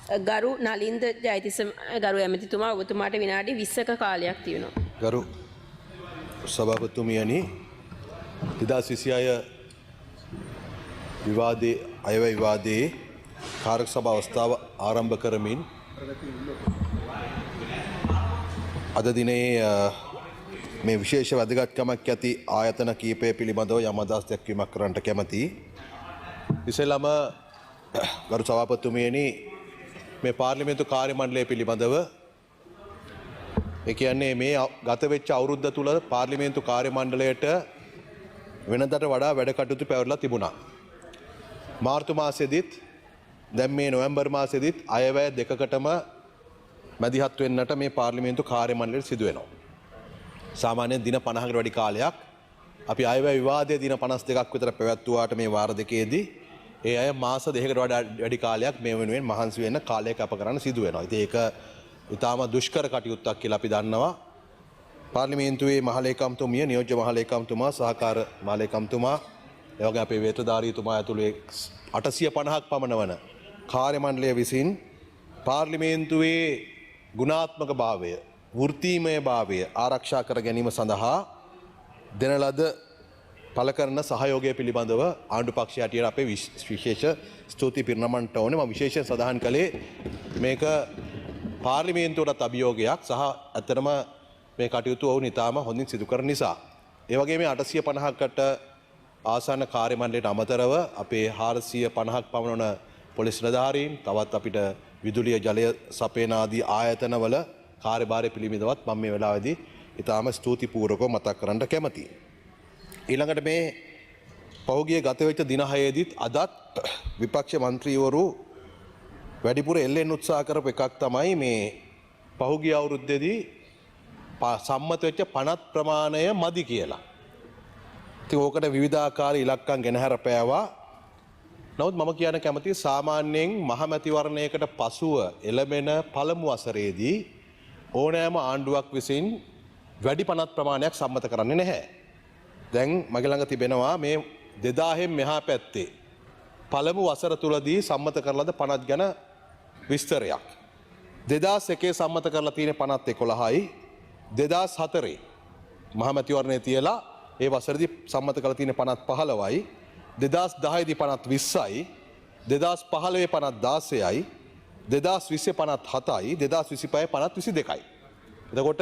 ගරු නලින්ද ජයතිස්ස ගරු ඇමතිතුමා ඔබතුමාට විනාඩි 20ක කාලයක් තියෙනවා. ගරු සභාපතිතුමියනි 2026 විවාදයේ අයවැය විවාදයේ කාර්ය සභා අවස්ථාව ආරම්භ කරමින් අද දිනේ මේ විශේෂ වැදගත්කමක් ඇති ආයතන කීපය පිළිබඳව යම් අදහස් දැක්වීමක් කරන්නට කැමැතියි. ඉස්සෙල්ලාම ගරු සභාපතිතුමියනි මේ පාර්ලිමේන්තු කාර්ය මණ්ඩලය පිළිබඳව ඒ කියන්නේ මේ ගත වෙච්ච අවුරුද්ද තුල පාර්ලිමේන්තු කාර්ය මණ්ඩලයට වෙනදට වඩා වැඩ කටයුතු පැවරලා තිබුණා. මාර්තු මාසෙදිත් දැන් මේ නොවැම්බර් මාසෙදිත් අයවැය දෙකකටම මැදිහත් වෙන්නට මේ පාර්ලිමේන්තු කාර්ය මණ්ඩලයට සිදු වෙනවා. සාමාන්‍යයෙන් දින 50කට වැඩි කාලයක් අපි අයවැය විවාදයේ දින 52ක් විතර පැවැත්වුවාට මේ වාර දෙකේදී ඒ අය මාස දෙකකට වඩා වැඩි කාලයක් මේ වෙනුවෙන් මහන්සි වෙන්න කාලය කැප කරන්න සිදු වෙනවා. ඉතින් ඒක ඊටාම දුෂ්කර කටයුත්තක් කියලා අපි දන්නවා. පාර්ලිමේන්තුවේ මහලේකම්තුමිය, නියෝජ්‍ය මහලේකම්තුමා, සහකාර මහලේකම්තුමා, ඒ වගේ අපේ වේත්‍රධාරීතුමා ඇතුළු 850ක් පමණ වන කාර්ය මණ්ඩලය විසින් පාර්ලිමේන්තුවේ ගුණාත්මක භාවය, වෘත්තීමය භාවය ආරක්ෂා කර ගැනීම සඳහා දෙන ලද පළ කරන සහයෝගය පිළිබඳව ආණ්ඩු පක්ෂය හැටියට අපේ විශේෂ ස්තුති පිරිනමන්නට ඕනේ. මම විශේෂයෙන් සඳහන් කළේ මේක පාර්ලිමේන්තුවටත් අභියෝගයක් සහ ඇත්තටම මේ කටයුතු ඔවුන් ඉතාම හොඳින් සිදු කරන නිසා. ඒ වගේම 850කට ආසන්න කාර්ය මණ්ඩලයට අමතරව අපේ 450ක් පමණ වන පොලිස් නිලධාරීන්, තවත් අපිට විදුලිය, ජලය සපයන ආදී ආයතනවල කාර්යභාරය පිළිබඳවත් මම මේ වෙලාවේදී ඉතාම ස්තුතිපූර්වකව මතක් කරන්න කැමතියි. ඊළඟට මේ පහුගිය ගත වෙච්ච දින 6ෙදිත් අදත් විපක්ෂ මන්ත්‍රීවරු වැඩිපුර එල්ලෙන්න උත්සාහ කරපු එකක් තමයි මේ පහුගිය අවුරුද්දේදී සම්මත වෙච්ච පනත් ප්‍රමාණය මදි කියලා. ඉතින් ඕකට විවිධාකාර ඉලක්කම් ගෙනහැර පෑවා. නමුත් මම කියන්න කැමතියි සාමාන්‍යයෙන් මහමැතිවරණයකට පසුව එළඹෙන පළමු වසරේදී ඕනෑම ආණ්ඩුවක් විසින් වැඩි පනත් ප්‍රමාණයක් සම්මත කරන්නේ නැහැ. දැන් මගේ ළඟ තිබෙනවා මේ 2000න් මෙහා පැත්තේ පළමු වසර තුලදී සම්මත කරලාද පනත් ගැන විස්තරයක්. 2001 සම්මත කරලා තියෙන පනත් 11යි. 2004 මහමැතිවරණයේ තියලා ඒ වසරේදී සම්මත කරලා තියෙන පනත් 15යි. 2010 දී පනත් 20යි. 2015 පනත් 16යි. 2020 පනත් 7යි. 2025 පනත් 22යි. එතකොට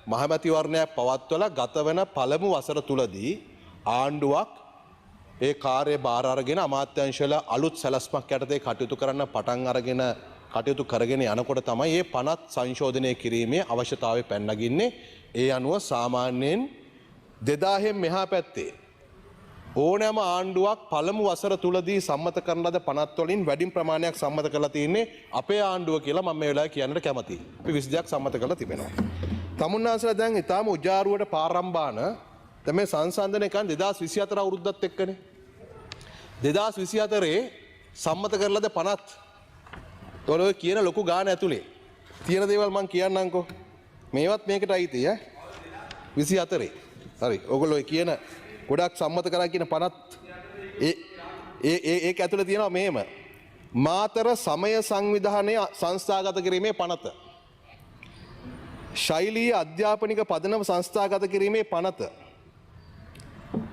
මහමැතිවරණයක් පවත්වලා ගත වෙන පළමු වසර තුලදී ආණ්ඩුවක් ඒ කාර්ය බාර අරගෙන අමාත්‍යාංශවල අලුත් සැලැස්මක් යටතේ කටයුතු කරන්න පටන් අරගෙන කටයුතු කරගෙන යනකොට තමයි මේ පනත් සංශෝධනය කිරීමේ අවශ්‍යතාවය පැන නගින්නේ. ඒ අනුව සාමාන්‍යයෙන් 2000න් මෙහා පැත්තේ ඕනෑම ආණ්ඩුවක් පළමු වසර තුලදී සම්මත කරන ලද පනත් වලින් වැඩි ප්‍රමාණයක් සම්මත කරලා තියෙන්නේ අපේ ආණ්ඩුව කියලා මම මේ වෙලාවේ කියන්නට කැමතියි. අපි 22ක් සම්මත කරලා තිබෙනවා. තමුන්නාසලා දැන් ඊටාම උජාරුවට පාරම්බාන දැන් මේ සංසන්දනය කරන්නේ 2024 අවුරුද්දත් එක්කනේ. 2024 සම්මත කරලාද පනත් තොලෝ කියන ලොකු ගාන ඇතුලේ තියෙන දේවල් මම කියන්නම්කෝ. මේවත් මේකට අයිති ඈ 24. හරි. ඔයගොල්ලෝ කියන ගොඩක් සම්මත කරා කියන පනත් ඒක ඇතුලේ තියෙනවා මේම. මාතර සමය සංවිධානය සංස්ථාගත කිරීමේ පනත. ශෛලීය අධ්‍යාපනික පදනම සංස්ථාගත කිරීමේ පනත.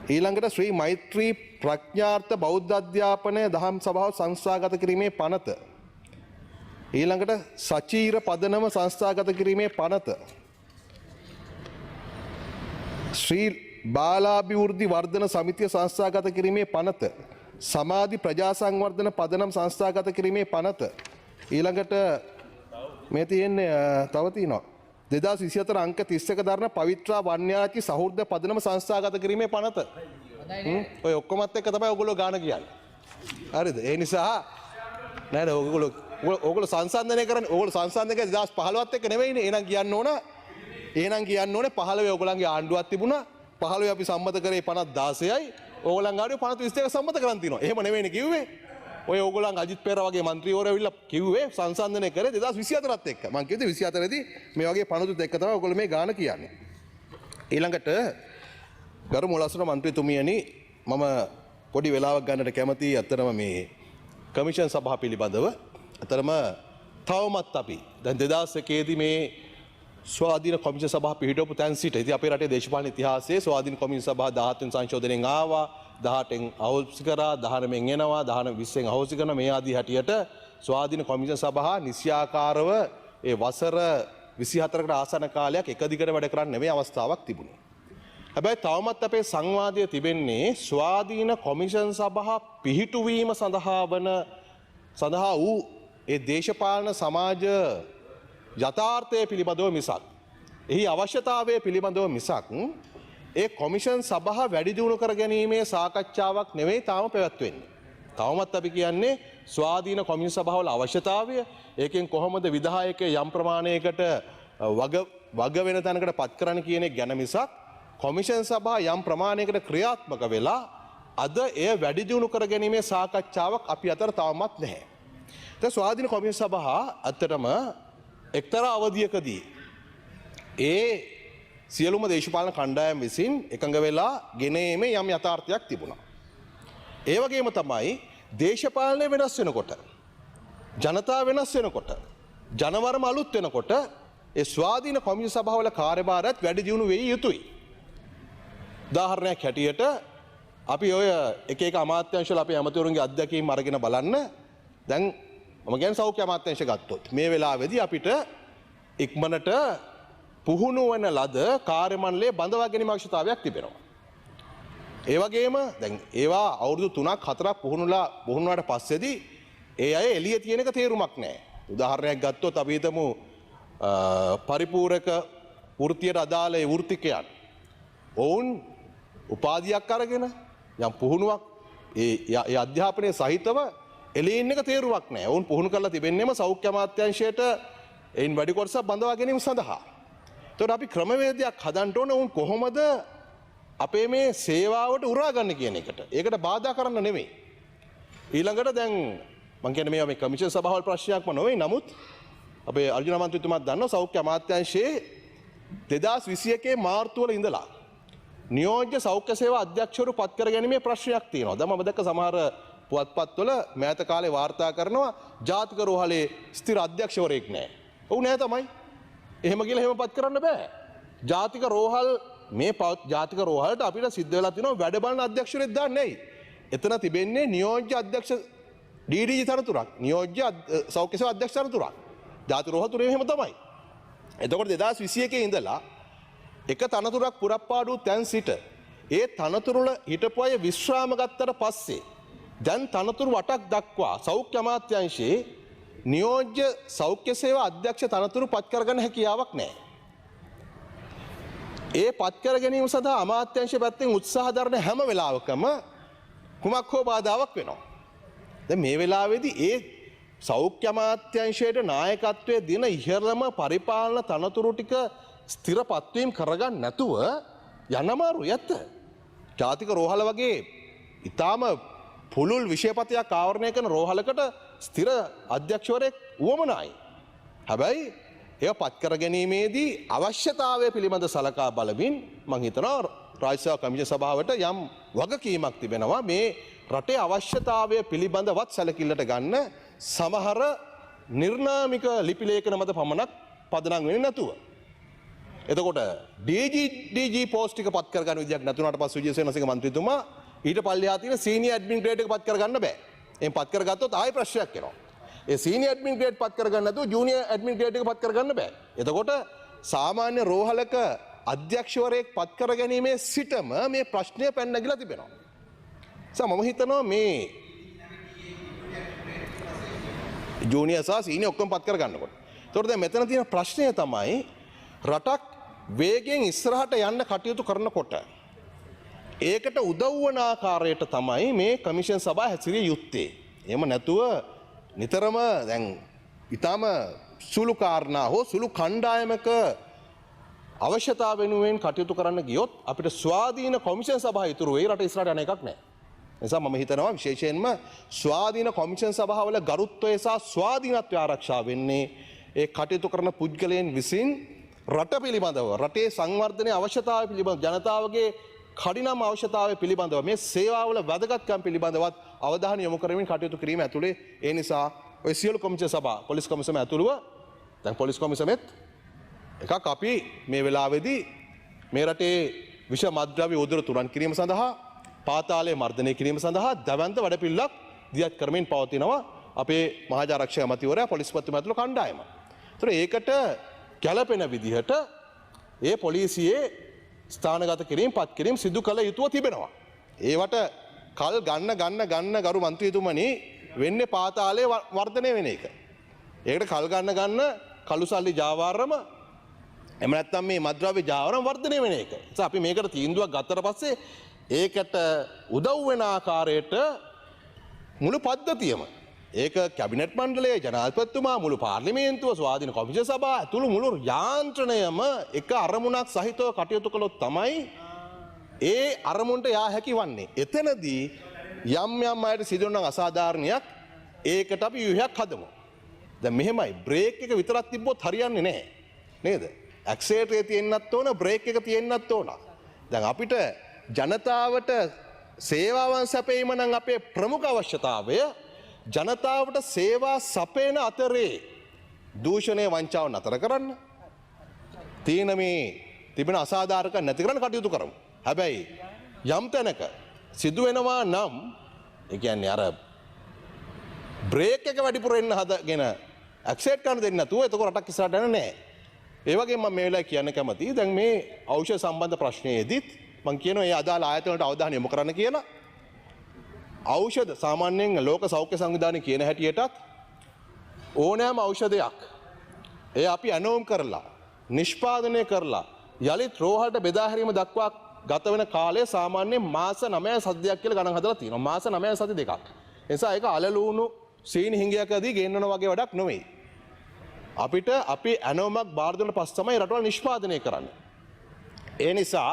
ඊළඟට ශ්‍රී මෛත්‍රී ප්‍රඥාර්ථ බෞද්ධ අධ්‍යාපනය දහම් සභාව සංස්ථාගත කිරීමේ පනත. ඊළඟට සචීර පදනම සංස්ථාගත කිරීමේ පනත. ශ්‍රී බාලාභිවෘද්ධි වර්ධන සමිතිය සංස්ථාගත කිරීමේ පනත. සමාධි ප්‍රජා සංවර්ධන පදනම් සංස්ථාගත කිරීමේ පනත. ඊළඟට මේ තියෙන්නේ තව තියෙනවා 2024 අංක 31 දරන පවිත්‍රා වන්‍යාචි සහෘද පදනම සංස්ථාගත කිරීමේ පනත. ඔය ඔක්කොමත් එක්ක තමයි ඔයගොල්ලෝ ගාන කියන්නේ. හරිද? ඒ නිසා නෑ නෑ ඔයගොල්ලෝ සංසන්දනය කරන්නේ ඔයගොල්ලෝ සංසන්දනය කරන්නේ 2015ත් එක්ක නෙවෙයිනේ. එහෙනම් කියන්න ඕනේ 15 ඔයගොල්ලන්ගේ ආණ්ඩුවක් තිබුණා. 15 අපි සම්මත කරේ පනත් 16යි. ඕගොල්ලන් ආණ්ඩුවේ පනත් 22 සම්මත කරන් තිනවා. එහෙම නෙවෙයිනේ කිව්වේ. ඔය ඕගොල්ලන් අජිත් පෙරේරා වගේ മന്ത്രിවරු ඇවිල්ලා කිව්වේ සංසන්දනය කරේ 2024ත් එක්ක. මම කිව්වේ 24 දී මේ වගේ පනතුත් එක්ක තමයි ඔයගොල්ලෝ මේ ගාන කියන්නේ. ඊළඟට ගරු මුලස්න මන්ත්‍රීතුමියනි මම පොඩි වෙලාවක් ගන්නට කැමතියි අතරම මේ කමිෂන් සභාව පිළිබඳව. අතරම තවමත් අපි දැන් 2001 මේ ස්වාධීන කොමිෂන් සභාව පිහිටවපු තැන් සිට ඉතින් අපේ රටේ දේශපාලන ඉතිහාසයේ ස්වාධීන කොමිෂන් සභාව 17 වෙනි සංශෝධනයෙන් ආවා 18න් අහෝසි කරා 19න් එනවා 19 20න් අහෝසි කරන මේ ආදී හැටියට ස්වාධීන කොමිෂන් සභාව නිසියාකාරව ඒ වසර 24කට ආසන්න කාලයක් එක දිගට වැඩ කරන්න නෙමෙයි අවස්ථාවක් තිබුණේ. හැබැයි තවමත් අපේ සංවාදය තිබෙන්නේ ස්වාධීන කොමිෂන් සභාව පිහිටුවීම සඳහා වූ ඒ දේශපාලන සමාජ යථාර්ථය පිළිබඳව මිසක් එහි අවශ්‍යතාවය පිළිබඳව මිසක් ඒ කොමිෂන් සභාව වැඩි දියුණු කර ගැනීමේ සාකච්ඡාවක් නෙවෙයි තාම පැවැත්වෙන්නේ. තවමත් අපි කියන්නේ ස්වාධීන කොමිෂන් සභාවල අවශ්‍යතාවය ඒකෙන් කොහොමද විධායකයෝ යම් ප්‍රමාණයකට වග වෙන තැනකට පත් කරන්න කියන එක ගැන මිසක් කොමිෂන් සභාව යම් ප්‍රමාණයකට ක්‍රියාත්මක වෙලා අද එය වැඩි දියුණු කර ගැනීමේ සාකච්ඡාවක් අපි අතර තවමත් නැහැ. දැන් ස්වාධීන කොමිෂන් සභාව අතරම එක්තරා අවධියකදී ඒ සියලුම දේශපාලන කණ්ඩායම් විසින් එකඟ වෙලා ගෙන ඒමේ යම් යථාර්ථයක් තිබුණා. ඒ වගේම තමයි දේශපාලනය වෙනස් වෙනකොට ජනතාව වෙනස් වෙනකොට ජනවරම අලුත් වෙනකොට ඒ ස්වාධීන කොමිෂන් සභාවල කාර්යභාරයත් වැඩි දියුණු වෙයි යුතුයි. උදාහරණයක් හැටියට අපි ඔය එක අමාත්‍යාංශවල අපේ ඇමතිවරුන්ගේ අත්දැකීම් අරගෙන බලන්න දැන් මම කියන්නේ සෞඛ්‍ය අමාත්‍යාංශය ගත්තොත් මේ වෙලාවේදී අපිට ඉක්මනට පුහුණු වන ලද කාර්ය මණ්ඩලයේ බඳවා ගැනීම අවශ්‍යතාවයක් තිබෙනවා. ඒ වගේම දැන් ඒවා අවුරුදු 3ක් 4ක් පුහුණුවාට පස්සේදී ඒ අය එළිය තියෙන එක තේරුමක් නැහැ. උදාහරණයක් ගත්තොත් අපි හිතමු පරිපූර්ණක වෘත්තියට අදාළ ඒ වෘත්තිකයන් ඔවුන් උපාධියක් අරගෙන යම් පුහුණුවක් ඒ අධ්‍යාපනයේ සහිතව එළියින් එක තේරුමක් නැහැ. ඔවුන් පුහුණු කරලා තිබෙන්නේම සෞඛ්‍ය අමාත්‍යාංශයට එයින් වැඩි කොටසක් බඳවා ගැනීම සඳහා. එතකොට අපි ක්‍රමවේදයක් හදන්න ඕන උන් කොහොමද අපේ මේ සේවාවට උරා ගන්න කියන එකට. ඒකට බාධා කරන්න නෙමෙයි. ඊළඟට දැන් මම කියන්නේ මේවා මේ කමිෂන් සභාවල් ප්‍රශ්නයක්ම නෙවෙයි. නමුත් අපේ අර්ජුන මන්ත්‍රීතුමාත් දන්නවා සෞඛ්‍ය අමාත්‍යාංශයේ 2021 මාර්තු වල ඉඳලා නියෝජ්‍ය සෞඛ්‍ය සේවා අධ්‍යක්ෂවරු පත් කර ගැනීමේ ප්‍රශ්නයක් තියෙනවා. දැන් මම දැක්ක සමහර පුවත්පත්වල මෑත කාලේ වාර්තා කරනවා ජාතික රෝහලේ ස්ථිර අධ්‍යක්ෂවරයෙක් නැහැ. ඔව් නෑ තමයි. එහෙම කියලා එහෙම පත් කරන්න බෑ. ජාතික රෝහල් මේ ජාතික රෝහලට අපිට සිද්ධ වෙලා තියෙනවා වැඩ බලන අධ්‍යක්ෂවරයෙක් දාන්නේ නැයි. එතන තිබෙන්නේ නියෝජ්‍ය අධ්‍යක්ෂ DDG තනතුරක්. නියෝජ්‍ය සෞඛ්‍ය සේවා අධ්‍යක්ෂ තනතුරක්. ජාතික රෝහල තුනේ එහෙම තමයි. එතකොට 2021 ඉඳලා එක තනතුරක් පුරප්පාඩු තැන් සිට ඒ තනතුරුල හිටපු අය විශ්‍රාම ගත්තට පස්සේ දැන් තනතුරු 8ක් දක්වා සෞඛ්‍ය අමාත්‍යාංශයේ නියෝජ්‍ය සෞඛ්‍ය සේවා අධ්‍යක්ෂ තනතුරු පත් කරගන්න හැකියාවක් නැහැ. ඒ පත් කර ගැනීම සඳහා අමාත්‍යාංශ පැත්තෙන් උත්සාහ දරන හැම වෙලාවකම කුමක් හෝ බාධාවක් වෙනවා. දැන් මේ වෙලාවේදී ඒ සෞඛ්‍ය අමාත්‍යාංශයේ නායකත්වයේ දින ඉහළම පරිපාලන තනතුරු ටික ස්ථිරපත්වීම් කරගන්න නැතුව යන්න අමාරුයි ඇත්ත. ජාතික රෝහල වගේ ඊටාම පුළුල් විෂයපතයක් ආවරණය කරන රෝහලකට ස්ථිර අධ්‍යක්ෂවරයෙක් උවමනයි. හැබැයි ඒව පත් කර ගැනීමේදී අවශ්‍යතාවය පිළිබඳ සලකා බලමින් මම හිතනවා රාජ්‍ය සේවා කමිෂන් සභාවට යම් වගකීමක් තිබෙනවා මේ රටේ අවශ්‍යතාවය පිළිබඳවත් සැලකිල්ලට ගන්න සමහර නිර්නාමික ලිපි ලේඛන මත පමණක් පදනම් වෙන්නේ නැතුව. එතකොට DG පෝස්ට් එක පත් කර ගන්න විදියක් නැතුණාට පස්සේ විජේසේනසිංහ මන්ත්‍රීතුමා ඊට පල්ලෙහා තියෙන සීනියර් ඇඩ්මින් ග්‍රේඩ් එක පත් කර ගන්න බෑ. එහෙන් පත් කරගත්තොත් ආයෙ ප්‍රශ්නයක් එනවා. ඒ සීනියර් ඇඩ්මින් ග්‍රේඩ් පත් කරගන්න නැතුව ජූනියර් ඇඩ්මින් ග්‍රේඩ් එක පත් කරගන්න බෑ. එතකොට සාමාන්‍ය රෝහලක අධ්‍යක්ෂවරයෙක් පත් කර ගැනීමේ සිටම මේ ප්‍රශ්නය පැන නැගිලා තිබෙනවා. මම හිතනවා මේ ජූනියර් සහ සීනියර් ඔක්කොම පත් කරගන්නකොට. ඒතකොට දැන් මෙතන තියෙන ප්‍රශ්නය තමයි රටක් වේගෙන් ඉස්සරහට යන්න කටයුතු කරනකොට ඒකට උදව් වන ආකාරයට තමයි මේ කමිෂන් සභාව හැසිරිය යුත්තේ. එහෙම නැතුව නිතරම දැන් ඊටම සුළු කාරණා හෝ සුළු කණ්ඩායමක අවශ්‍යතාව වෙනුවෙන් කටයුතු කරන්න ගියොත් අපිට ස්වාධීන කොමිෂන් සභාව ඉතුරු වෙයි රට ඉස්සරහට යන එකක් නැහැ. නිසා මම හිතනවා විශේෂයෙන්ම ස්වාධීන කොමිෂන් සභාවල ගරුත්වය සහ ස්වාධීනත්වය ආරක්ෂා වෙන්නේ ඒ කටයුතු කරන පුද්ගලයන් විසින් රට පිළිබඳව රටේ සංවර්ධනයේ අවශ්‍යතාවය පිළිබඳව ජනතාවගේ කඩිනම් අවශ්‍යතාවය පිළිබඳව මේ සේවාවල වැදගත්කම් පිළිබඳවත් අවධානය යොමු කරමින් කටයුතු කිරීම ඇතුළේ ඒ නිසා ඔය සියලු කොමිෂන් සභා පොලිස් කොමිසම ඇතුළුව දැන් පොලිස් කොමිසමෙත් එකක් අපි මේ වෙලාවේදී මේ රටේ විෂ මද්ද්‍රව්‍ය උදුර තුරන් කිරීම සඳහා පාතාලය මර්ධනය කිරීම සඳහා දැවැන්ත වැඩපිළිවෙලක් දියත් කරමින් පවතිනවා අපේ මහාජාරක්ෂක ඇමතිවරයා පොලිස්පතිතුමා ඇතුළු කණ්ඩායම. ඒතර ඒකට ගැළපෙන විදිහට ඒ පොලිසියේ ස්ථානගත කිරීම පත් කිරීම සිදු කළ යුතුව තිබෙනවා. ඒවට කල් ගන්න ගරු මන්ත්‍රීතුමනි වෙන්නේ පාතාලයේ වර්ධනය වෙන එක. ඒකට කල් ගන්න කළු සල්ලි ජාවාරම එහෙම නැත්නම් මේ මද්ද්‍රව්‍ය ජාවාරම වර්ධනය වෙන එක. ඒ අපි මේකට තීන්දුවක් ගත්තට පස්සේ ඒකට උදව් වෙන ආකාරයට මුළු පද්ධතියම ඒක කැබිනට් මණ්ඩලය ජනාධිපතිතුමා මුළු පාර්ලිමේන්තුව ස්වාධීන කොමිෂන් සභාව ඇතුළු මුළු යාන්ත්‍රණයම එක අරමුණක් සහිතව කටයුතු කළොත් තමයි ඒ අරමුණට යා හැකි වන්නේ. එතනදී යම් අයට සිදුවන අසාධාරණයක් ඒකට අපි ව්‍යුහයක් හදමු. දැන් මෙහෙමයි බ්‍රේක් එක විතරක් තිබ්බොත් හරියන්නේ නැහැ. නේද? ඇක්සලරේටරේ තියෙන්නත් ඕන බ්‍රේක් එක තියෙන්නත් ඕන. දැන් අපිට ජනතාවට සේවාවන් සැපයීම නම් අපේ ප්‍රමුඛ අවශ්‍යතාවය. ජනතාවට සේවා සපයන අතරේ දූෂණය වංචාව නතර කරන්න. තියෙන මේ තිබෙන අසාධාරකම් නැති කරන්න කටයුතු කරමු. හැබැයි යම් තැනක සිදු වෙනවා නම් ඒ කියන්නේ අර බ්‍රේක් එක වැඩිපුර එන්න හදගෙන ඇක්සෙට් කරන්න දෙන්නේ නැතුව එතකොට රටක් ඉස්සරහට යන්නේ නැහැ. ඒ වගේම මම මේ වෙලාවේ කියන්න කැමතියි දැන් මේ ඖෂධ සම්බන්ධ ප්‍රශ්නයේදීත් මම කියනවා ඒ අදාළ ආයතන වලට අවධානය යොමු කරන්න කියලා. ඖෂධ සාමාන්‍යයෙන් ලෝක සෞඛ්‍ය සංවිධානය කියන හැටියටත් ඕනෑම ඖෂධයක් ඒ අපි ඇනෝම් කරලා නිෂ්පාදනය කරලා යලිත් රෝහලට බෙදා හැරීම දක්වා ගත වෙන කාලය සාමාන්‍යයෙන් මාස 9 සතියක් කියලා ගණන් හදලා තියෙනවා. මාස 9 සති දෙකක්. ඒ නිසා ඒක අලලුණු සීනි හිඟයකදී ගේන්නන වගේ වැඩක් නෙවෙයි. අපිට අපි ඇනෝමක් බාර දුන්න පස්ස තමයි රටවල් නිෂ්පාදනය කරන්නේ. ඒ නිසා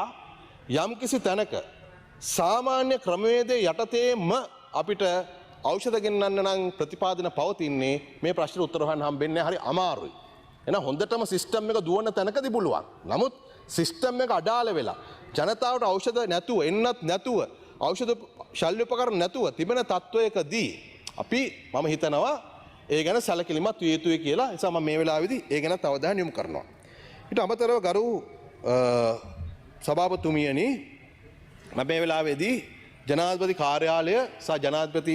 යම්කිසි තැනක සාමාන්‍ය ක්‍රමවේදයේ යටතේම අපිට ඖෂධ ගෙන්නන්න නම් ප්‍රතිපාදන පවතින්නේ මේ ප්‍රශ්නෙට උත්තර හොයන්න හම්බෙන්නේ හරි අමාරුයි. එහෙනම් හොඳටම සිස්ටම් එක දුවන තැනකදී පුළුවන්. නමුත් සිස්ටම් එක අඩාල වෙලා ජනතාවට ඖෂධ නැතුව එන්නත් නැතුව ඖෂධ ශල්‍ය උපකරණ නැතුව තිබෙන තත්වයකදී අපි මම හිතනවා ඒ ගැන සැලකිලිමත් විය යුතුයි කියලා. ඒ නිසා මම මේ වෙලාවේදී ඒ ගැන අවධානය යොමු කරනවා. ඊට අමතරව ගරු සභාපතිතුමියනි මම මේ වෙලාවේදී ජනාධිපති කාර්යාලය සහ ජනාධිපති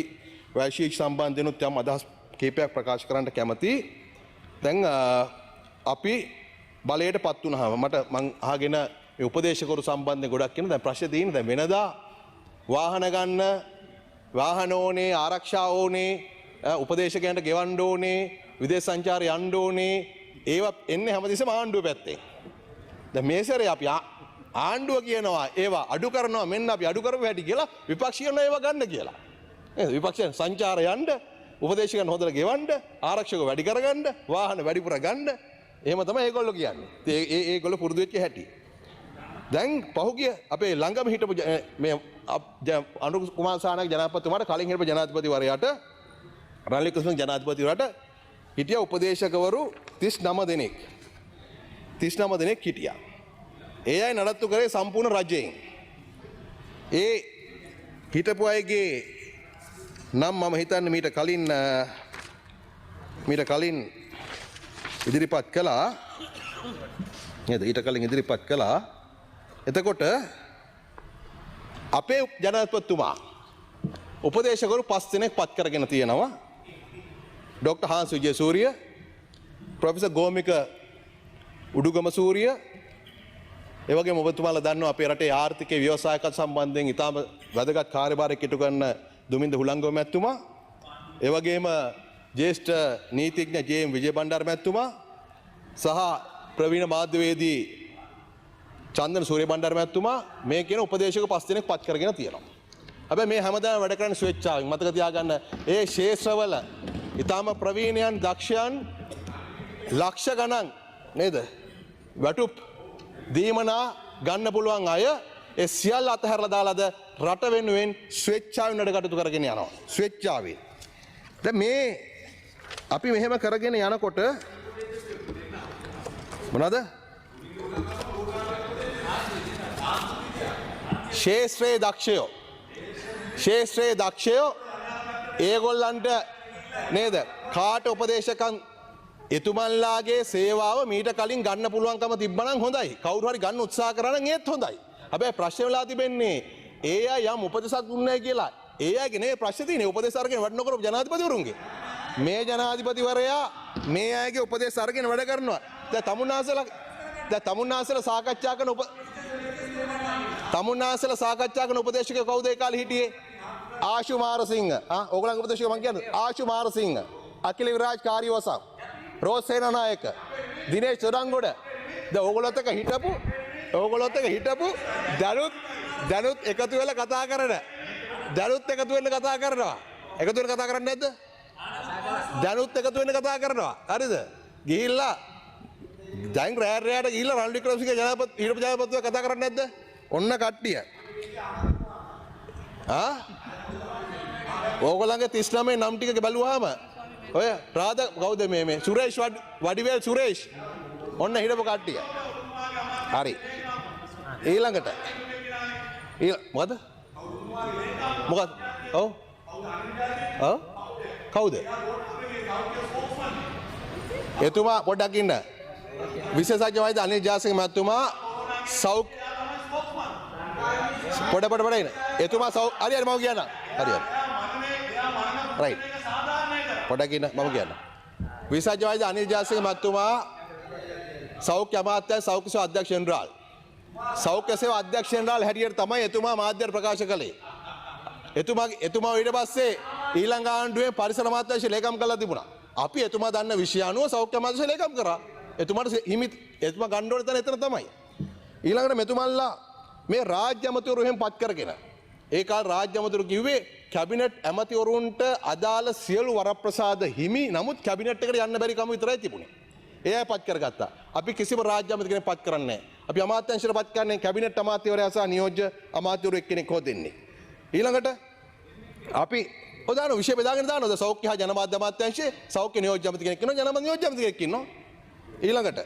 වෛශ්වික සම්බන්ධනුත් යම් අදහස් කීපයක් ප්‍රකාශ කරන්න කැමතියි. දැන් අපි බලයට පත් වුණාම මට මං අහගෙන මේ උපදේශකවරු සම්බන්ධයෙන් ගොඩක් කියන දැන් ප්‍රශ්නේ තියෙන්නේ දැන් වෙනදා වාහන ගන්න වාහන ඕනේ ආරක්ෂා ඕනේ උපදේශකයන්ට ගෙවන්න ඕනේ විදේශ සංචාරය යන්න ඕනේ ඒවා එන්නේ හැමතිස්සෙම ආණ්ඩුව පැත්තෙන්. දැන් මේ සැරේ අපි ආණ්ඩුව කියනවා ඒවා අඩු කරනවා මෙන්න අපි අඩු කරපු හැටි කියලා විපක්ෂයන් ඒවා ගන්න කියලා. නේද? විපක්ෂයන් සංචාරය යන්න උපදේශකයන් හොදලා ගෙවන්න ආරක්ෂක වැඩි කරගන්න වාහන වැඩිපුර ගන්න එහෙම තමයි ඒගොල්ලෝ කියන්නේ. ඒගොල්ලෝ පුරුදු වෙච්ච හැටි. දැන් පහුගිය අපේ ළඟම හිටපු මේ අනුර කුමාර සානායක ජනාධිපතිතුමාට කලින් හිටපු ජනාධිපතිවරයාට රනිල් වික්‍රමසිංහ ජනාධිපතිවරයාට හිටිය උපදේශකවරු 39 දෙනෙක්. 39 දෙනෙක් හිටියා. ඒ අය නඩත්තු කරේ සම්පූර්ණ රජයෙන්. ඒ හිටපු අයගේ නම් මම හිතන්නේ මීට කලින් ඉදිරිපත් කළා. නේද? ඊට කලින් ඉදිරිපත් කළා. එතකොට අපේ ජනාධිපතිතුමා උපදේශකවරු 5 දෙනෙක් පත් කරගෙන තියෙනවා. Doctor Hans Wijesuriya, professor Gomika Udugamasuriya, ඒ වගේම ඔබතුමාලා දන්නවා අපේ රටේ ආර්ථිකය ව්‍යවසායකත් සම්බන්ධයෙන් ඉතාම වැදගත් කාර්යභාරයක් ඉටු කරන දුමින්ද හුලංගම මැතිතුමා, ඒ වගේම ජ්‍යෙෂ්ඨ නීතිඥ ජේ.එම්. විජේබණ්ඩාර මැතිතුමා සහ ප්‍රවීණ මාධ්‍යවේදී චන්දන සූරියබණ්ඩාර මැතිතුමා මේ කියන උපදේශක 5 දෙනෙක් පත් කරගෙන තියෙනවා. හැබැයි මේ හැමදාම වැඩ කරන්නේ ස්වේච්ඡාවෙන්. මතක තියාගන්න ඒ ශේෂ්ත්‍රවල ඊටාම ප්‍රවීණයන් දක්ෂයන් ලක්ෂ ගණන් නේද? වැටුප් දීමනා ගන්න පුළුවන් අය ඒ සියල්ල අතහැරලා දාලාද රට වෙනුවෙන් ස්වේච්ඡාවෙන් වැඩ කටයුතු කරගෙන යනවා. ස්වේච්ඡාවෙන්. දැන් මේ අපි මෙහෙම කරගෙන යනකොට මොනවාද? ශේෂ්ත්‍රයේ දක්ෂයෝ ඒගොල්ලන්ට නේද කාට උපදේශකන් එතුමන්ලාගේ සේවාව මීට කලින් ගන්න පුළුවන්කම තිබ්බනම් හොඳයි. කවුරු හරි ගන්න උත්සාහ කරා නම් ඒත් හොඳයි. හැබැයි ප්‍රශ්නේ වෙලා තිබෙන්නේ ඒ අය යම් උපදේශක් දුන්නේ කියලා. ඒ අයගේ නේ ප්‍රශ්නේ තියෙන්නේ උපදේශ අරගෙන වැඩ නොකරපු ජනාධිපතිවරුන්ගේ. මේ ජනාධිපතිවරයා මේ අයගේ උපදේශ අරගෙන වැඩ කරනවා. දැන් තමුන්නාසලා සාකච්ඡා කරන උපදේශකයෝ කවුද ඒ කාලේ හිටියේ? ආශු මාරසිංහ. ඕගොල්ලන්ගේ උපදේශකයෝ මං කියන්නේ ආශු මාරසිංහ, අකිල විරාජ් කාර්යවසම්, රෝස් සේනානායක, දිනේෂ් චොරංගොඩ. දැන් ඕගොල්ලොත් එක හිටපු දැනුත් එකතු වෙලා කතා කරන. දැනුත් එකතු වෙන්න කතා කරනවා. එකතු වෙන්න කතා කරන්නේ නැද්ද? දැනුත් එකතු වෙන්න කතා කරනවා. හරිද? ගිහිල්ලා දැන් රෑට ගිහිල්ලා රනිල් වික්‍රමසිංහ හිටපු ජනාධිපතිව කතා කරන්නේ නැද්ද? ඔන්න කට්ටිය. ඕගොල්ලන්ගේ 39 නම් ටික බැලුවාම ඔය රාධ කවුද මේ සුරේෂ් වඩිවේල් සුරේෂ් ඔන්න හිටපු කට්ටිය. හරි. ඊළඟට මොකද? ඔව් කවුද? එතුමා පොඩ්ඩක් ඉන්න. විශේෂඥ වෛද්‍ය අනිල් ජාසිංහ මහත්මයා පොඩ ඉන්න. එතුමා හරි මම කියන්න. හරි. රයිට්. පොඩ්ඩක් ඉන්න මම කියන්න. විශේෂඥ වෛද්‍ය අනිල් ජාසිංහ මහත්මයා සෞඛ්‍ය අමාත්‍ය සෞඛ්‍ය සේවා අධ්‍යක්ෂ ජෙනරාල්. සෞඛ්‍ය සේවා අධ්‍යක්ෂ ජෙනරාල් හැටියට තමයි එතුමා මාධ්‍යයට ප්‍රකාශ කළේ. එතුමා ඊට පස්සේ ඊළඟ ආණ්ඩුවේ පරිසර අමාත්‍යාංශ ලේකම් කරලා තිබුණා. අපි එතුමා දන්න විෂය අනුව සෞඛ්‍ය අමාත්‍යාංශ ලේකම් කරා. එතුමාට එතුමා ගන්න ඕන තැන එතන තමයි. ඊළඟට මෙතුමන්ලා මේ රාජ්‍ය ඇමතිවරු එහෙම පත් කරගෙන ඒ කාල රාජ්‍ය ඇමතිවරු කිව්වේ කැබිනට් ඇමතිවරුන්ට අදාළ සියලු වරප්‍රසාද හිමි. නමුත් කැබිනට් එකට යන්න බැරි කම විතරයි තිබුණේ. ඒ අය පත් කරගත්තා. අපි කිසිම රාජ්‍ය ඇමති කෙනෙක් පත් කරන්නේ නැහැ. අපි අමාත්‍යාංශයට පත් කරන්නේ කැබිනට් අමාත්‍යවරයා සහ නියෝජ්‍ය අමාත්‍යවරු එක්කෙනෙක් හො දෙන්නේ. ඊළඟට අපි ඔදාන විෂය බෙදාගෙන දානවා. සෞඛ්‍ය හා ජනමාධ්‍ය අමාත්‍යාංශයේ සෞඛ්‍ය නියෝජ්‍ය අමාත්‍ය කෙනෙක් ඉන්නවා. ජනමාධ්‍ය නියෝජ්‍ය අමාත්‍ය කෙනෙක් ඉන්නවා. ඊළඟට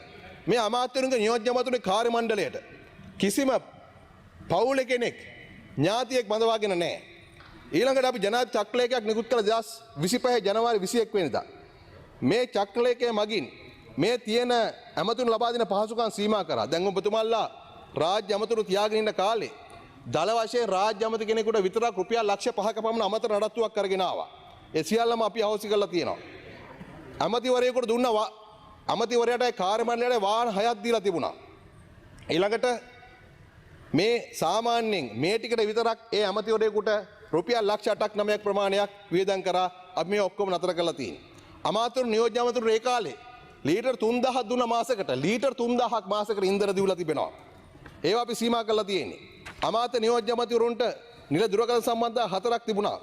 මේ අමාත්‍යවරුන්ගේ නියෝජ්‍ය අමාත්‍යවරුන්ගේ කාර්ය මණ්ඩලයට කිසිම පවුල කෙනෙක් ඥාතියෙක් බඳවාගෙන නැහැ. ඊළඟට අපි ජනාධිපති චක්‍රලේඛයක් නිකුත් කළ 2025 ජනවාරි 21 වෙනිදා. මේ චක්‍රලේඛය මගින් මේ තියෙන ඇමතුම් ලබා දෙන පහසුකම් සීමා කරා. දැන් ඔබතුමාලා රාජ්‍ය ඇමතුරු තියාගෙන ඉන්න කාලේ දල වශයෙන් රාජ්‍ය ඇමති කෙනෙකුට විතරක් රුපියල් ලක්ෂ 5ක පමණ අමතර නඩත්තුවක් කරගෙන ආවා. ඒ සියල්ලම අපි අහෝසි කරලා තියෙනවා. ඇමතිවරයෙකුට දුන්නා අමතිවරයාට කාර්ය මණ්ඩලයට වාහන 6ක් දීලා තිබුණා. ඊළඟට මේ සාමාන්‍යයෙන් මේ ටිකට විතරක් ඒ ඇමතිවරයෙකුට රුපියල් ලක්ෂ 8ක් 9ක් ප්‍රමාණයක් වියදම් කරා. අපි මේ ඔක්කොම නතර කරලා තියෙනවා. අමාත්‍යවරු නියෝජ්‍ය අමාත්‍යවරු ඒ කාලේ ලීටර් 3000ක් දුන්න මාසෙකට ලීටර් 3000ක් මාසෙකට ඉන්ධන දීලා තිබෙනවා. ඒවා අපි සීමා කරලා තියෙන්නේ. අමාත්‍ය නියෝජ්‍ය අමාත්‍යවරුන්ට නිල දුරකථන සම්බන්ධ 4ක් තිබුණා.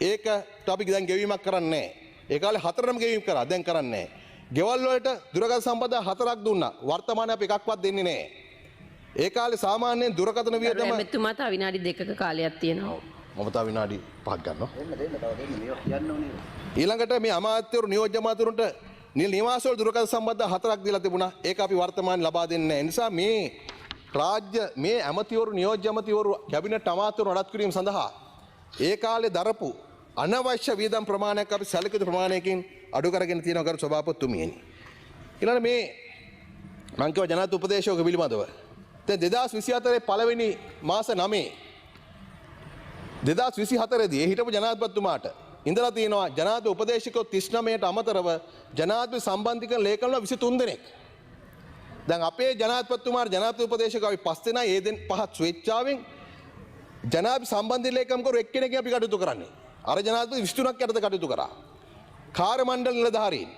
ඒකට අපි දැන් ගෙවීමක් කරන්නේ නැහැ. ඒ කාලේ 4ම ගෙවීම කරා. දැන් කරන්නේ නැහැ. ගෙවල් වලට දුරකථන සම්බන්ධ 4ක් දුන්නා. වර්තමානයේ අපි එකක්වත් දෙන්නේ නැහැ. ඒ කාලේ සාමාන්‍යයෙන් දුරකථන වියදම මෙතුමා තව විනාඩි 2ක කාලයක් තියෙනවා. මම තව විනාඩි 5ක් ගන්නවා. ඊළඟට මේ අමාත්‍යවරු නියෝජ්‍ය අමාත්‍යවරුන්ට නිවාස වල දුරකථන සම්බන්ධ 4ක් දීලා තිබුණා. ඒක අපි වර්තමානයේ ලබා දෙන්නේ නැහැ. නිසා මේ රාජ්‍ය මේ ඇමතිවරු නියෝජ්‍ය ඇමතිවරු කැබිනට් අමාත්‍යවරු නඩත්තු කිරීම සඳහා ඒ කාලේ දරපු අනවශ්‍ය වියදම් ප්‍රමාණයක් අපි සැලකිත ප්‍රමාණයකින් අඩු කරගෙන තියෙනවා ගරු සභාපතිතුමියනි. ඊළඟ මේ මං කියව ජනාධිපති උපදේශක පිළිබඳව දැන් 2024 පළවෙනි මාස 9 2024 දී හිටපු ජනාධිපතිතුමාට ඉඳලා තියෙනවා ජනාධිපති උපදේශකයෝ 39ට අමතරව ජනාධිපති සම්බන්ධිකරණ ලේකම්ලා 23 දෙනෙක්. දැන් අපේ ජනාධිපතිතුමාට ජනාධිපති උපදේශක අපි 5 දෙනා ඒ දෙන පහත් ස්වේච්ඡාවෙන් ජනාධිපති සම්බන්ධි ලේකම්කරු එක්කෙනෙක් අපි කටයුතු කරන්නේ. අර ජනාධිපති 23ක් යටතේ කටයුතු කරා. කාර්ය මණ්ඩල නිලධාරීන්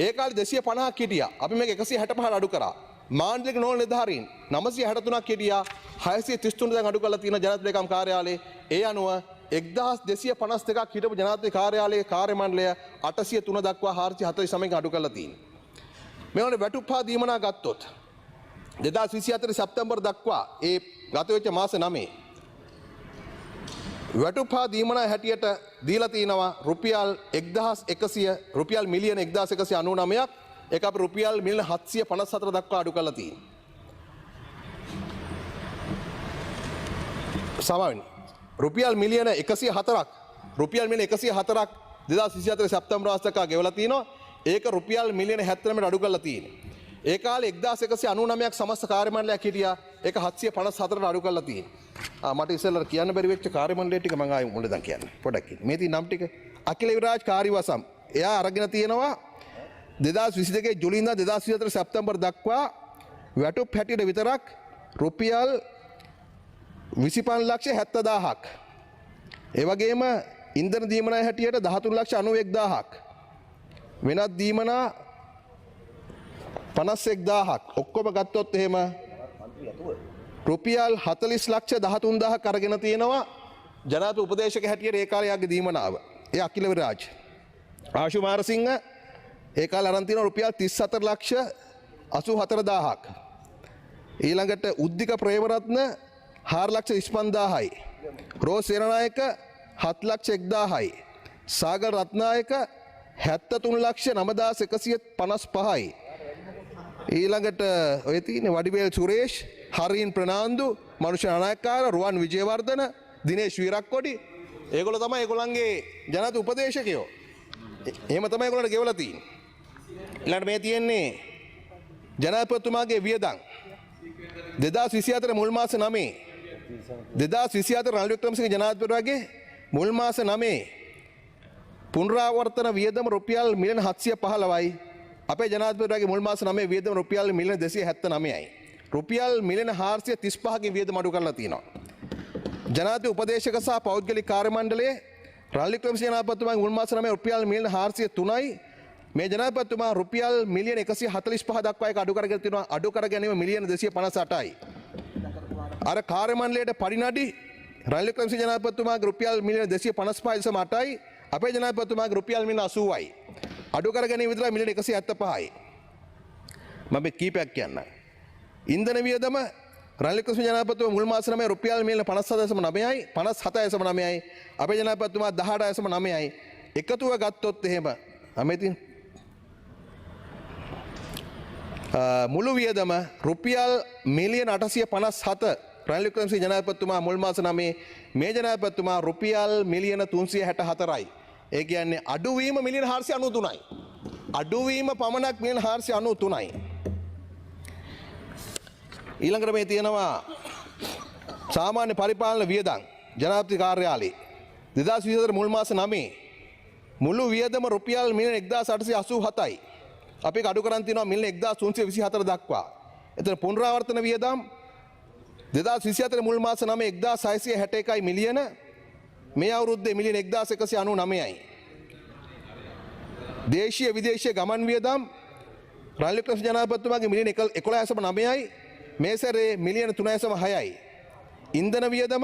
ඒ කාලේ 250ක් හිටියා. අපි මේක 165ට අඩු කරා. මාණ්ඩලික නෝන නිලධාරීන් 963ක් හිටියා. 633 දැන් අඩු කරලා තියෙන ජනාධිපති ලේකම් කාර්යාලයේ. ඒ අනුව 1252ක් හිටපු ජනාධිපති කාර්යාලයේ කාර්ය මණ්ඩලය 803 දක්වා 449ක අඩු කරලා තියෙනවා. මේ වගේ වැටුප්පා දීමනා ගත්තොත් 2024 සැප්තැම්බර් දක්වා ඒ ගත වෙච්ච මාස 9 වැටුප්පා දීමනා හැටියට දීලා තිනවා රුපියල් 1100 රුපියල් මිලියන 1199ක්. ඒක අපි රුපියල් මිලියන 754 දක්වා අඩු කරලා තියෙනවා. සමාවෙන්න රුපියල් මිලියන 104ක් 2024 සැප්තැම්බර් මාසයක ගෙවලා තිනවා. ඒක රුපියල් මිලියන 79කට අඩු කරලා තියෙනවා. ඒ කාලේ 1199ක් සමස්ත කාර්ය මණ්ඩලයක් හිටියා. ඒක 754ට අඩු කරලා තියෙනවා. මට ඉස්සෙල්ලා කියන්න බැරි වෙච්ච කාර්ය මණ්ඩලය ටික මම ආයෙ මුලදන් කියන්න. පොඩ්ඩක් ඉන්න. මේ තියෙන නම් ටික අකිල විරාජ් කාර්යවසම්. එයා අරගෙන තියෙනවා 2022 ජූලි ඉඳන් 2024 සැප්තැම්බර් දක්වා වැටුප් හැටියට විතරක් රුපියල් 25,70,000ක්. ඒ වගේම ඉන්ධන දීමනා හැටියට 13,91,000ක්. වෙනත් දීමනා 51,000ක්. ඔක්කොම ගත්තොත් එහෙම රුපියල් 40,13,000ක් අරගෙන තියෙනවා ජනාධිපති උපදේශක හැටියට ඒ කාලේ යාගේ දීමනාව. ඒ අකිල විරාජ්. ආශු මාරසිංහ ඒ කාලේ අරන් තියෙනවා රුපියල් 34,84,000ක්. ඊළඟට උද්දික ප්‍රේමරත්න 4,35,000යි. රෝස් සේනානායක 7,01,000යි. සාගර රත්නායක 73,09,155යි. ඊළඟට ඔය තියෙන්නේ වඩිවේල් සුරේෂ්, හරින් ප්‍රනාන්දු, මනුෂ්‍ය නායකකාර, රුවන් විජේවර්ධන, දිනේෂ් වීරක්කොඩි ඒගොල්ලෝ තමයි ඒගොල්ලන්ගේ ජනාධිපති උපදේශකයෝ. එහෙම තමයි ඒගොල්ලන්ට ගෙවලා තියෙන්නේ. ඊළඟට මේ තියෙන්නේ ජනාධිපතිතුමාගේ වියදම් 2024 මුල් මාස 9 2024 රනිල් වික්‍රමසිංහ ජනාධිපතිවරයාගේ මුල් මාස 9 පුනරාවර්තන වියදම රුපියල් මිලියන 715යි. අපේ ජනාධිපතිවරයාගේ මුල් මාස 9 වියදම රුපියල් මිලියන 279යි. රුපියල් මිලියන 435කින් වියදම අඩු කරලා තියෙනවා. ජනාධිපති උපදේශක සහ පෞද්ගලික කාර්ය මණ්ඩලයේ රනිල් වික්‍රමසිංහ ජනාධිපතිතුමාගේ මුල් මාස 9 රුපියල් මිලියන 403යි. මේ ජනාධිපතිතුමා රුපියල් මිලියන 145 දක්වා ඒක අඩු කරගෙන තියෙනවා. අඩු කර ගැනීම මිලියන 258යි. අර කාර්ය මණ්ඩලයට පරිණඩි රනිල් වික්‍රමසිංහ ජනාධිපතිතුමාගේ රුපියල් මිලියන 255.8යි. අපේ ජනාධිපතිතුමාගේ රුපියල් මිලියන 80යි. අඩු කර ගැනීම විතරයි මිලියන 175යි. මම කීපයක් කියන්නම්. ඉන්ධන වියදම රනිල් වික්‍රමසිංහ ජනාධිපතිතුමා මුල් මාස 9 රුපියල් මිලියන 57.9යි 57.9යි. අපේ ජනාධිපතිතුමා 18.9යි. එකතුව ගත්තොත් එහෙම අමෙතින් මුළු වියදම රුපියල් මිලියන 857 රනිල් වික්‍රමසිංහ ජනාධිපතිතුමා මුල් මාස 9 මේ ජනාධිපතිතුමා රුපියල් මිලියන 364යි. ඒ කියන්නේ අඩුවීම මිලියන 493යි. අඩුවීම පමණක් මිලියන 493යි. ඊළඟට මේ තියෙනවා සාමාන්‍ය පරිපාලන වියදම් ජනාධිපති කාර්යාලයේ 2024 මුල් මාස 9 මුළු වියදම රුපියල් මිලියන 1887යි. අපි අඩු කරන් තියෙනවා මිලියන 1324 දක්වා. එතන පුනරාවර්තන වියදම් 2024 මුල් මාස 9 1661යි මිලියන මේ අවුරුද්දේ මිලියන 1199යි. දේශීය විදේශීය ගමන් වියදම් රනිල් වික්‍රමසිංහ ජනාධිපතිතුමාගේ මිලියන 11.9යි මේ සැරේ මිලියන 3.6යි. ඉන්ධන වියදම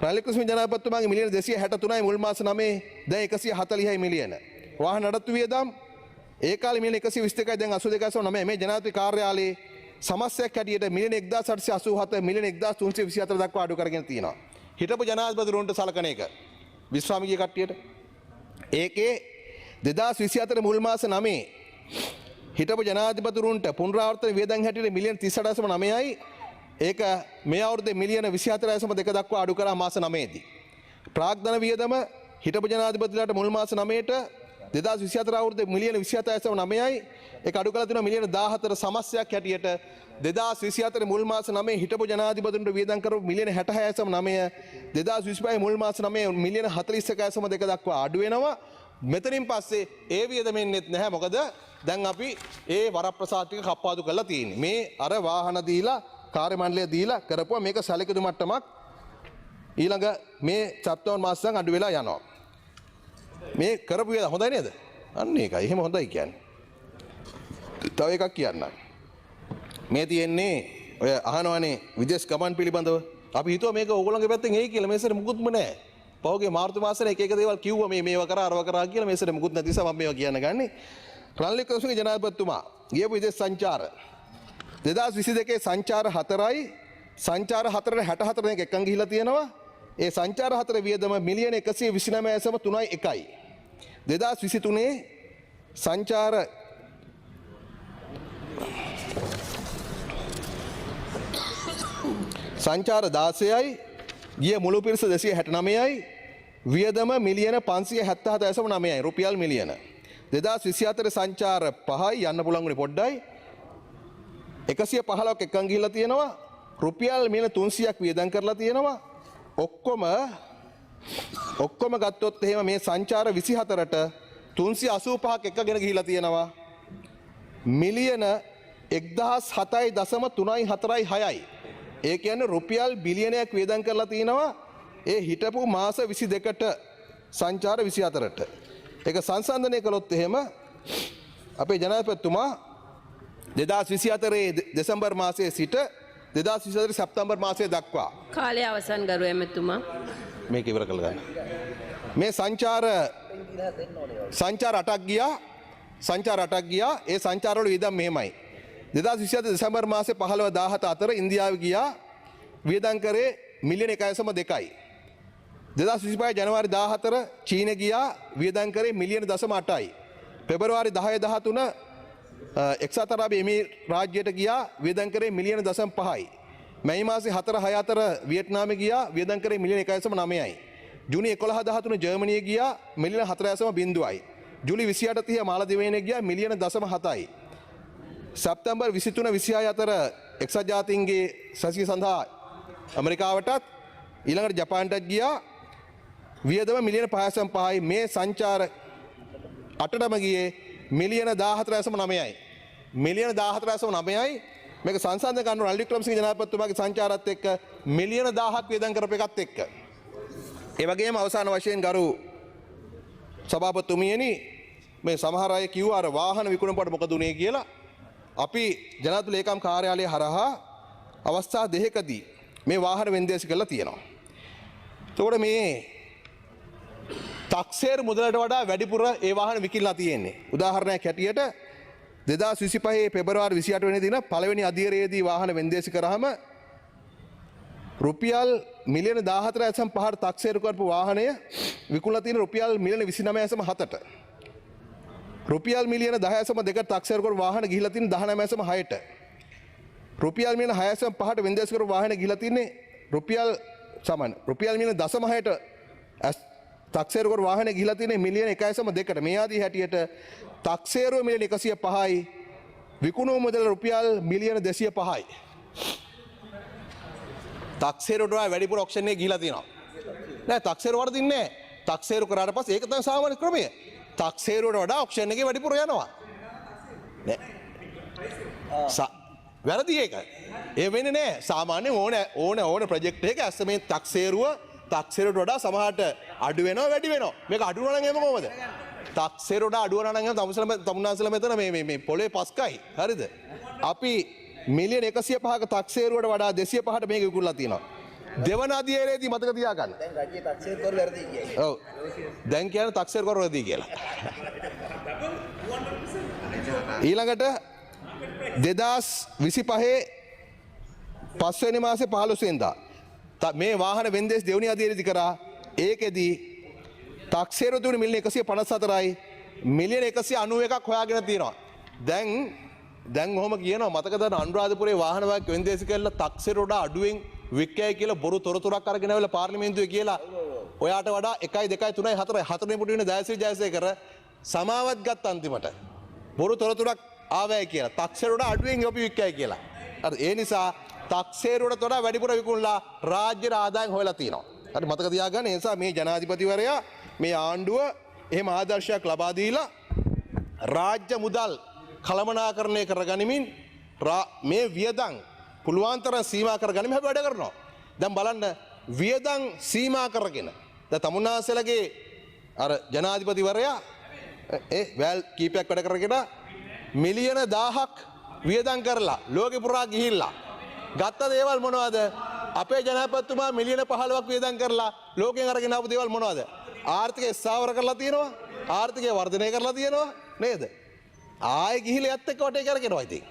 රනිල් වික්‍රමසිංහ ජනාධිපතිතුමාගේ මිලියන 263යි මුල් මාස 9 දැන් 140යි මිලියන. වාහන නඩත්තු වියදම් ඒ කාලේ මිලියන 122යි දැන් 82.9 මේ ජනාධිපති කාර්යාලයේ සමස්තයක් හැටියට මිලියන 1887 මිලියන 1324 දක්වා අඩු කරගෙන තියෙනවා. හිටපු ජනාධිපතිවරුන්ට සලකන එක විශ්‍රාමිකී කට්ටියට ඒකේ 2024 මුල් මාස 9 හිටපු ජනාධිපතිවරුන්ට පුනරාවර්තන වියදම් හැටියට මිලියන 38.9යි ඒක මේ අවුරුද්දේ මිලියන 24.2 දක්වා අඩු කරා මාස 9 දී. ප්‍රාග්ධන වියදම හිටපු ජනාධිපතිලාට මුල් මාස 9ට 2024 අවුරුද්දේ මිලියන 27.9යි ඒක අඩු කරලා තියෙනවා මිලියන 14 සමස්තයක් හැටියට 2024 මුල් මාස 9 හිටපු ජනාධිපතිතුන්ට වියදම් කරපු මිලියන 66.9 2025 මුල් මාස 9 මිලියන 41.2 දක්වා අඩු වෙනවා. මෙතනින් පස්සේ ඒ වියදම එන්නේත් නැහැ. මොකද දැන් අපි ඒ වරප්‍රසාද ටික කප්පාදු කරලා තියෙන්නේ. මේ අර වාහන දීලා කාර්ය මණ්ඩලය දීලා කරපුවා මේක සැලකිලි මට්ටමක් ඊළඟ මේ සැප්තැම්බර් මාසෙන් අඩු වෙලා යනවා. මේ කරපු වියදම හොඳයි නේද? අන්න ඒකයි. එහෙම හොඳයි කියන්නේ. තව එකක් කියන්නම්. මේ තියෙන්නේ ඔය අහනවනේ විදේශ ගමන් පිළිබඳව. අපි හිතුවා මේක ඕගොල්ලන්ගේ පැත්තෙන් එයි කියලා. මේසෙට මුකුත්ම නැහැ. පහුගිය මාර්තු මාසෙට එක දේවල් කිව්වා මේවා කරා අරව කරා කියලා. මේසෙට මුකුත් නැති නිසා මම මේවා කියන්න ගන්නේ. රනිල් වික්‍රමසිංහ ජනාධිපතිතුමා ගියපු විදේශ සංචාර 2022 සංචාර 4යි සංචාර 4ට 64 දෙනෙක් එක්කන් ගිහිලා තියෙනවා. ඒ සංචාර 4 වියදම මිලියන 129.3යි. 2023 සංචාර සංචාර 16යි ගිය මුළු පිරිස 269යි වියදම මිලියන 577.9යි රුපියල් මිලියන 2024 සංචාර 5යි යන්න පුළුවන් උනේ පොඩ්ඩයි 115ක් එකන් ගිහිල්ලා තියෙනවා රුපියල් මිලියන 300ක් වියදම් කරලා තියෙනවා ඔක්කොම ගත්තොත් එහෙම මේ සංචාර 24ට 385ක් එකගෙන ගිහිල්ලා තියෙනවා මිලියන 1007.346යි ඒ කියන්නේ රුපියල් බිලියනයක් වියදම් කරලා තියෙනවා ඒ හිටපු මාස 22ට සංචාර 24ට ඒක සංසන්දනය කළොත් එහෙම අපේ ජනාධිපතිතුමා 2024 දෙසැම්බර් මාසයේ සිට 2024 සැප්තැම්බර් මාසය දක්වා කාලය අවසන් ගරු ඇමතුමා. මේක ඉවර කළ ගන්න. මේ සංචාර 8ක් ගියා. ඒ සංචාරවල වියදම් මෙහෙමයි. 2024 දෙසැම්බර් මාසේ 15-17 අතර ඉන්දියාවේ ගියා. වියදම් කරේ මිලියන 1.2යි. 2025 ජනවාරි 14 චීන ගියා. වියදම් කරේ මිලියන 0.8යි. පෙබරවාරි 10-13 එක්සත් අරාබි එමිරාජ්‍යයට ගියා. වියදම් කරේ මිලියන 0.5යි. මැයි මාසේ 4-6 අතර වියට්නාමේ ගියා. වියදම් කරේ මිලියන 1.9යි. ජූනි 11-13 ජර්මනිය ගියා. මිලියන 4.0යි. ජූලි 28-30 මාලදිවයිනේ ගියා. මිලියන 0.7යි. සැප්තැම්බර් 23-26 අතර එක්සත් ජාතීන්ගේ සැසිය සඳහා ඇමරිකාවටත් ඊළඟට ජපානටත් ගියා. වියදම මිලියන 5.5යි. මේ සංචාර 8ටම ගියේ මිලියන 14.9යි. මිලියන 14.9යි. මේක සංසන්දනය කරන රනිල් වික්‍රමසිංහ ජනාධිපතිතුමාගේ සංචාරات එක්ක මිලියන 1000ක් වියදම් කරපු එකත් එක්ක. ඒ වගේම අවසාන වශයෙන් ගරු සභාපතිතුමියනි මේ සමහර අය කිව්වා අර වාහන විකුණනකොට මොකද උනේ කියලා. අපි ජනාධිපති ලේකම් කාර්යාලය හරහා අවස්ථා දෙකකදී මේ වාහන වෙන්දේසි කරලා තියෙනවා. එතකොට මේ ටැක්සේර මුදලට වඩා වැඩිපුර ඒ වාහන විකිණලා තියෙන්නේ. උදාහරණයක් හැටියට 2025 පෙබරවාරි 28 වෙනි දින පළවෙනි අදියරයේදී වාහන වෙන්දේසි කරාම රුපියල් මිලියන 14.5ට ටැක්සේරු කරපු වාහනය විකුණලා තියෙන රුපියල් මිලියන 29.7ට. රුපියල් මිලියන 10.2ට ටැක්සේරු කරපු වාහන ගිහිලා තියෙන 19.6ට. රුපියල් මිලියන 6.5ට වෙන්දේසි කරපු වාහන ගිහිලා තින්නේ රුපියල් මිලියන 0.6ට ටැක්සේරු කරපු වාහන ගිහිලා තින්නේ මිලියන 1.2ට. මේ ආදී හැටියට ටැක්සේරුව මිලියන 105යි විකුණුව මුදල රුපියල් මිලියන 205යි. ටැක්සේරුවට වඩා වැඩිපුර ඔක්ෂන් එකේ ගිහිලා තියෙනවා. නෑ ටැක්සේරුව වරදින්නේ නෑ. ටැක්සේරු කරාට පස්සේ ඒක තමයි සාමාන්‍ය ක්‍රමය. ටැක්සේරුවට වඩා ඔක්ෂන් එකේ වැඩිපුර යනවා. නෑ. වැරදි ඒක. ඒ වෙන්නේ නෑ. සාමාන්‍ය ඕන ප්‍රොජෙක්ට් එකක ඇස්ස මේ ටැක්සේරුවට වඩා සමහරට අඩු වෙනවා වැඩි වෙනවා. මේක අඩු වෙනවා නම් එහෙම කොහොමද? ටැක්සේරුවට අඩු වෙනවා නම් තමුන්නාන්සලා මෙතන මේ පොළේ පස්කයි. හරිද? අපි මිලියන 105ක ටැක්සේරුවට වඩා 205ට මේක විකුණලා තියෙනවා. දෙවන අධ්‍යයනයේදී මතක තියාගන්න. දැන් රජයේ ටැක්සේරු කර වැරදි කියයි. ඔව්. දැන් කියන්නේ ටැක්සේරු කර වැරදි කියලා. ඊළඟට 2025 පස්වෙනි මාසේ 15 වෙනිදා මේ වාහන වෙන්දේස් දෙවනි අධ්‍යයනයේදී කරා ඒකෙදී ටැක්සේරු දුන්නේ මිලියන 154යි මිලියන 191ක් හොයාගෙන තියෙනවා. දැන් ඔහොම කියනවා මතකද අනුරාධපුරේ වාහන වාහක වෙන්දේසි කරලා ටැක්සේරු වඩා අඩුවෙන් වික්කයි කියලා බොරු තොරතුරක් අරගෙන ආවලා පාර්ලිමේන්තුවේ කියලා ඔයාට වඩා 1 2 3 4 4 පුටු වෙන ජයශ්‍රී ජයසේකර සමාවත් ගත්ත අන්තිමට බොරු තොරතුරක් ආවයි කියලා ටැක්සේරු වඩා අඩුවෙන් අපි වික්කයි කියලා. හරි ඒ නිසා ටැක්සේරුවට වඩා වැඩිපුර විකුණලා රාජ්‍ය ආදායම් හොයලා තියෙනවා. හරි මතක තියාගන්න. ඒ නිසා මේ ජනාධිපතිවරයා මේ ආණ්ඩුව එහෙම ආදර්ශයක් ලබා දීලා රාජ්‍ය මුදල් කළමනාකරණය කරගනිමින් මේ වියදම් පුළුවන් තරම් සීමා කරගනිමින් හැබැයි වැඩ කරනවා. දැන් බලන්න වියදම් සීමා කරගෙන දැන් තමුන්නාන්සලගේ අර ජනාධිපතිවරයා වැල් කීපයක් වැඩ කරගෙන මිලියන 1000ක් වියදම් කරලා ලෝකෙ පුරා ගිහිල්ලා ගත්ත දේවල් මොනවද? අපේ ජනාධිපතිතුමා මිලියන 15ක් වියදම් කරලා ලෝකෙන් අරගෙන ආපු දේවල් මොනවද? ආර්ථිකය ස්ථාවර කරලා තියෙනවා. ආර්ථිකය වර්ධනය කරලා තියෙනවා නේද? ආයෙ ගිහිල්ලා යත් එක්ක වටේ කරගෙනවා ඉතින්.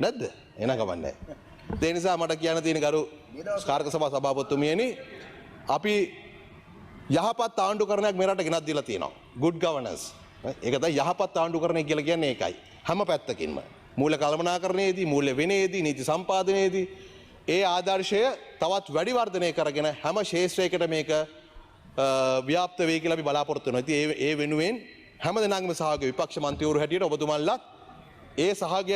නැද්ද? එන කමන්නේ. ඒ නිසා මට කියන්න තියෙන ගරු කාර්ක සභා සභාපතිතුමියනි අපි යහපත් ආණ්ඩුකරණයක් මේ රටට ගෙනත් දීලා තියෙනවා. good governance. ඒක තමයි යහපත් ආණ්ඩුකරණය කියලා කියන්නේ ඒකයි. හැම පැත්තකින්ම. මූල්‍ය කළමනාකරණයේදී, මූල්‍ය විනයේදී, නීති සම්පාදනයේදී ඒ ආදර්ශය තවත් වැඩි වර්ධනය කරගෙන හැම ශේෂ්ත්‍රයකට මේක ව්‍යාප්ත වේ කියලා අපි බලාපොරොත්තු වෙනවා. ඉතින් ඒ වෙනුවෙන් හැම දෙනාගේම සහාගය විපක්ෂ මන්ත්‍රීවරු හැටියට ඔබතුමාලත් ඒ සහාගය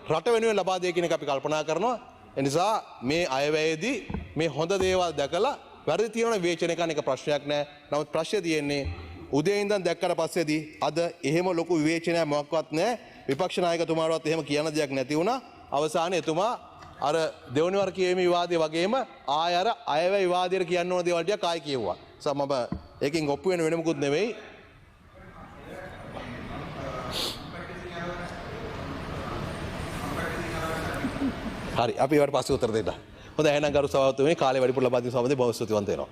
රට වෙනුවෙන් ලබා දෙයි කියන එක අපි කල්පනා කරනවා. ඒ නිසා මේ අයවැයේදී මේ හොඳ දේවල් දැකලා වැරදි තියෙනවා විවේචනය කරන එක ප්‍රශ්නයක් නෑ. නමුත් ප්‍රශ්නේ තියෙන්නේ උදේ ඉඳන් දැක්කට පස්සේදී අද එහෙම ලොකු විවේචනයක් මොකක්වත් නෑ. විපක්ෂ නායකතුමාටවත් එහෙම කියන දෙයක් නැති වුණා. අවසානයේ එතුමා අර දෙවනි වර කියවීම විවාදයේ වගේම ආය අර අයවැය විවාදයට කියන්න ඕන දේවල් ටික ආයි කියුවා. මම ඒකෙන් ඔප්පු වෙන වෙන මොකුත් නෙවෙයි. හරි අපි ඒවට පස්සේ උත්තර දෙන්න. හොඳයි එහෙනම් ගරු සභාපතිතුමනි කාලේ වැඩිපුර ලබා දීම සම්බන්ධයෙන් බොහොම ස්තුතිවන්ත වෙනවා.